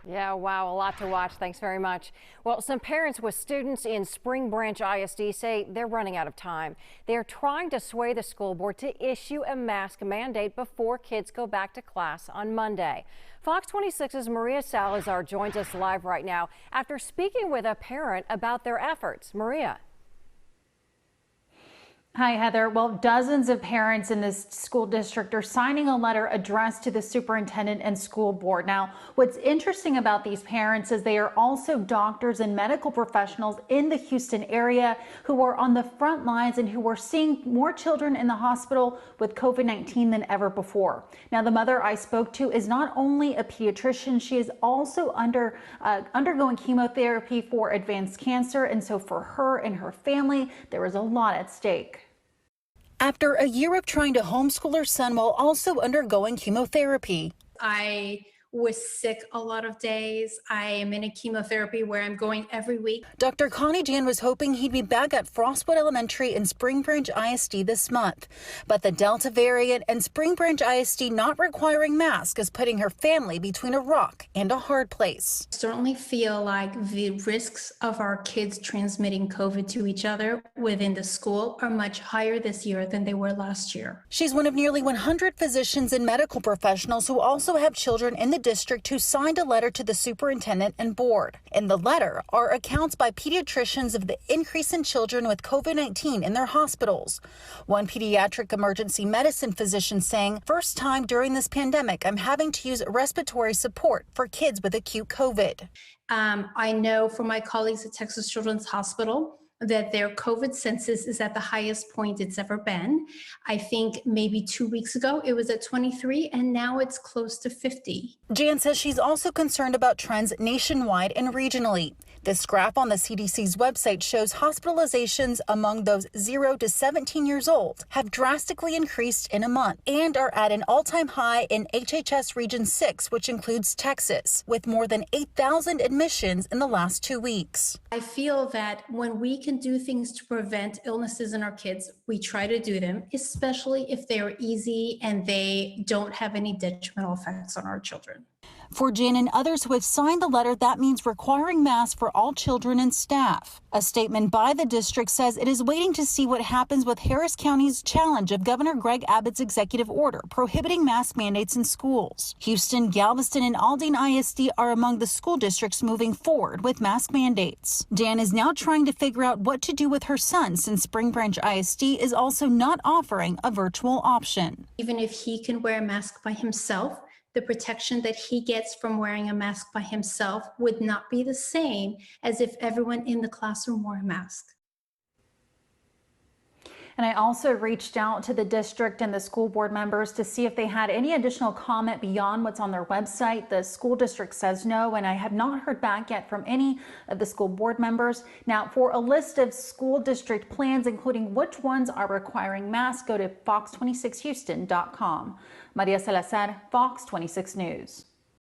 Yeah, wow, a lot to watch. Thanks very much. Well, some parents with students in Spring Branch ISD say they're running out of time. They're trying to sway the school board to issue a mask mandate before kids go back to class on Monday. Fox 26's Maria Salazar joins us live right now after speaking with a parent about their efforts. Maria. Hi, Heather. Well, dozens of parents in this school district are signing a letter addressed to the superintendent and school board. Now, what's interesting about these parents is they are also doctors and medical professionals in the Houston area who are on the front lines and who are seeing more children in the hospital with COVID-19 than ever before. Now, the mother I spoke to is not only a pediatrician, she is also undergoing chemotherapy for advanced cancer. And so for her and her family, there is a lot at stake. After a year of trying to homeschool her son while also undergoing chemotherapy. I was sick a lot of days. I am in a chemotherapy where I'm going every week. Dr. Connie Jan was hoping he'd be back at Frostwood Elementary in Spring Branch ISD this month. But the Delta variant and Spring Branch ISD not requiring masks is putting her family between a rock and a hard place. I certainly feel like the risks of our kids transmitting COVID to each other within the school are much higher this year than they were last year. She's one of nearly 100 physicians and medical professionals who also have children in the district who signed a letter to the superintendent and board. In the letter are accounts by pediatricians of the increase in children with COVID-19 in their hospitals. One pediatric emergency medicine physician saying, "First time during this pandemic, I'm having to use respiratory support for kids with acute COVID." I know from my colleagues at Texas Children's Hospital that their COVID census is at the highest point it's ever been. I think maybe 2 weeks ago it was at 23 and now it's close to 50. Jan says she's also concerned about trends nationwide and regionally. This graph on the CDC's website shows hospitalizations among those 0 to 17 years old have drastically increased in a month and are at an all-time high in HHS Region 6, which includes Texas, with more than 8,000 admissions in the last 2 weeks. I feel that when we can do things to prevent illnesses in our kids, we try to do them, especially if they are easy and they don't have any detrimental effects on our children. For Jan and others who have signed the letter, that means requiring masks for all children and staff. A statement by the district says it is waiting to see what happens with Harris County's challenge of Governor Greg Abbott's executive order prohibiting mask mandates in schools. Houston, Galveston, and Aldine ISD are among the school districts moving forward with mask mandates. Jan is now trying to figure out what to do with her son since Spring Branch ISD is also not offering a virtual option. Even if he can wear a mask by himself, the protection that he gets from wearing a mask by himself would not be the same as if everyone in the classroom wore a mask. And I also reached out to the district and the school board members to see if they had any additional comment beyond what's on their website. The school district says no, and I have not heard back yet from any of the school board members. Now, for a list of school district plans, including which ones are requiring masks, go to fox26houston.com. Maria Salazar, Fox 26 News.